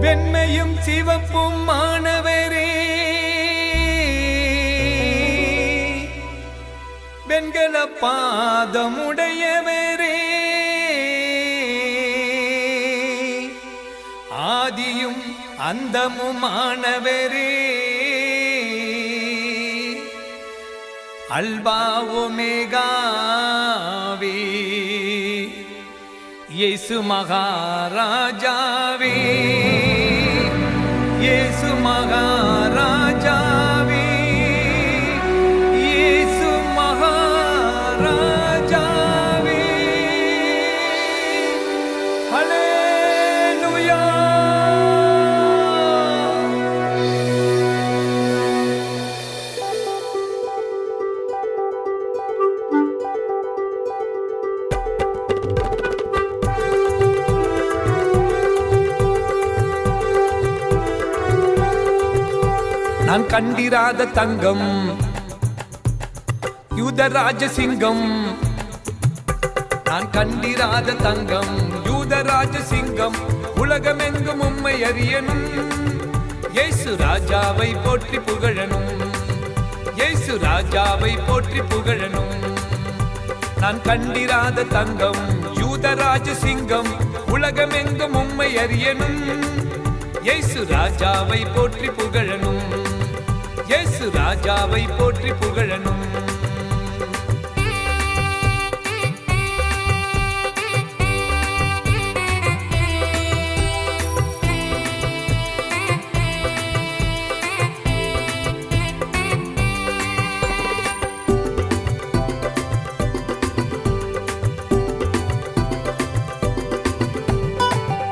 வெண்மையும் சிவப்பும் மாணவரே, வெண்கல பாதமுடையவரே, ஆதியும் அந்தமுமானவரே, அல்பா ஒமேகாவே, இயேசு மகாராஜாவே, இயேசு மகாராஜாவே, இயேசு மகாராஜாவே. ஹல்லேலூயா. நான் கண்டிராத தங்கம், யூதராஜ சிங்கம். நான் கண்டிராத தங்கம், யூதராஜ சிங்கம். உலகமெங்கும் உம்மை அறியணும், இயேசு ராஜாவை போற்றி புகழணும், இயேசு ராஜாவை போற்றி புகழணும். நான் கண்டிராத தங்கம், யூதராஜ சிங்கம். உலகமெங்கும் உம்மை அறியணும், இயேசு ராஜாவை போற்றி புகழணும், இயேசு ராஜாவை போற்றி புகழணும்.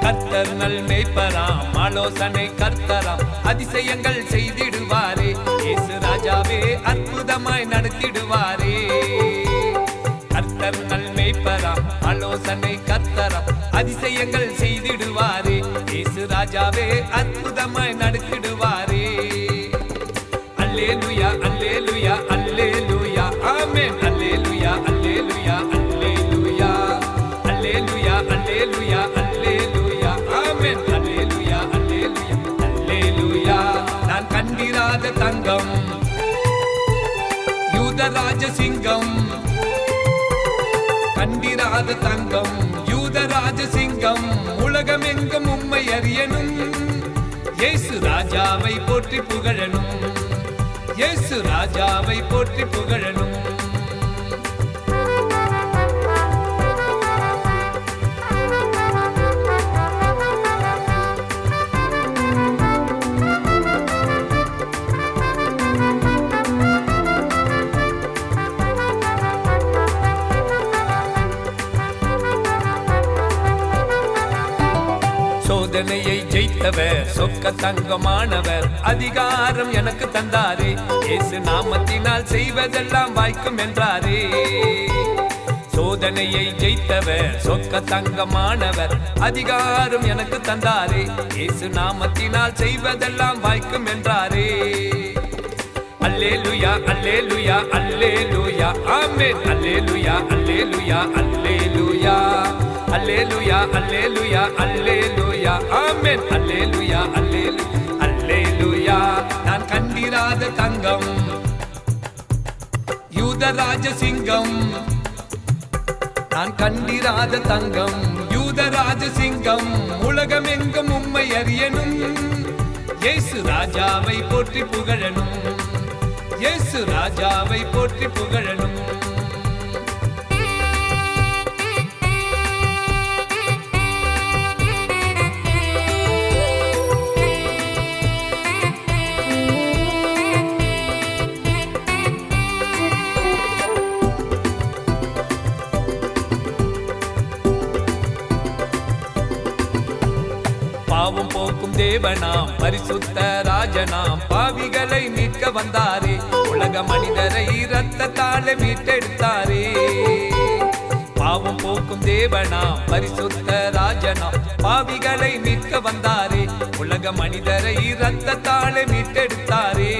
கர்த்தர் நல் மேய்ப்பராம், ஆலோசனை கர்த்தராம், அதிசயங்கள் செய்திடுவாரே, இயேசு ராஜாவே அற்புதமாய் நடத்திடுவாரே. கர்த்தர் நல் மேய்ப்பராம், ஆலோசனை கர்த்தராம், அதிசயங்கள் செய்திடுவாரே, இயேசு ராஜாவே அற்புதமாய் நடத்திடுவாரே. அல்லேலூயா அல்லேலூயா அல்லேலூயா ஆமென். அல்லேலூயா அல்லேலூயா அல்லேலூயா அல்லேலூயா அல்லேலூயா அல்லேலூயா ஆமென். அல்லேலூயா அல்லேலூயா அல்லேலூயா. நான் கண்டிராத தங்கம், யூதராஜ சிங்கம். கண்டிராத தங்கம், யூதராஜ சிங்கம். உலகமெங்கும் உம்மை அறியணும், இயேசு ராஜாவை போற்றி புகழணும், இயேசு ராஜாவை போற்றி புகழணும். சோதனையை ஜெயித்தவர், சொக்க தங்கமானவர், அதிகாரம் எனக்கு தந்தாரே, இயேசு நாமத்தினால் செய்வதெல்லாம் வாய்க்கும் என்றாரே. சோதனையை ஜெயித்தவர், சொக்க தங்கமானவர், அதிகாரம் எனக்கு தந்தாரே, இயேசு நாமத்தினால் செய்வதெல்லாம் வாய்க்கும் என்றாரே. அல்லேலூயா அல்லேலூயா அல்லேலூயா ஆமென். அல்லேலூயா அல்லேலூயா அல்லேலூயா அல்லேலூயா அல்லேலூயா அல்லேலூயா ஆமென். அல்லேலூயா அல்லேலூயா அல்லேலூயா. நான் கண்டிராத தங்கம், யூதராஜ சிங்கம். நான் கண்டிராத தங்கம், யூதராஜ சிங்கம். உலகமெங்கும் உம்மை அறியணும், இயேசு ராஜாவை போற்றி புகழணும், இயேசு ராஜாவை போற்றி புகழணும். பாவம் போக்கும் தேவனாம், பரிசுத்த ராஜனாம், பாவிகளை மீட்க வந்தாரே, உலக மனிதரை இரத்தத்தாலே மீட்டெடுத்தாரே. பாவம் போக்கும் தேவனாம், பரிசுத்த ராஜனாம், பாவிகளை மீட்க வந்தாரே, உலக மனிதரை இரத்தத்தாலே மீட்டெடுத்தாரே.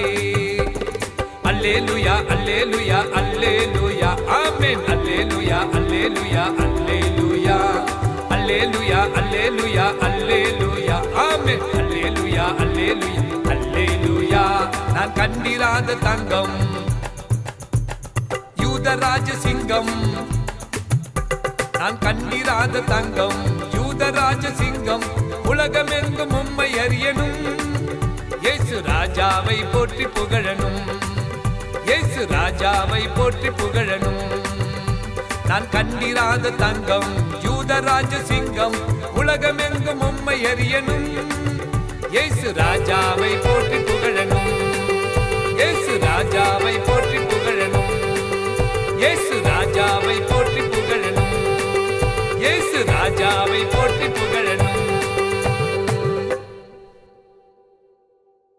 அல்லேலூயா அல்லேலூயா அல்லேலூயா ஆமென். அல்லேலூயா அல்லேலூயா அல்லேலூயா அல்லேலூயா அல்லேலூயா அல்லேலூயா ஆமென். அல்லேலுயா அல்லேலுயா நான் கண்டிராத தங்கம் யூதராஜ சிங்கம் நான் கண்டிராத தங்கம் யூதராஜ சிங்கம் உலகமெங்கும் உம்மை அறியணும் இயேசு ராஜாவை போற்றி புகழணும் இயேசு ராஜாவை போற்றி புகழணும் நான் கண்டிராத தங்கம் யூதராஜ சிங்கம் உலகமெங்கும் உம்மை அறியணும் இயேசு ராஜாவை போற்றி புகழணும் இயேசு ராஜாவை போற்றி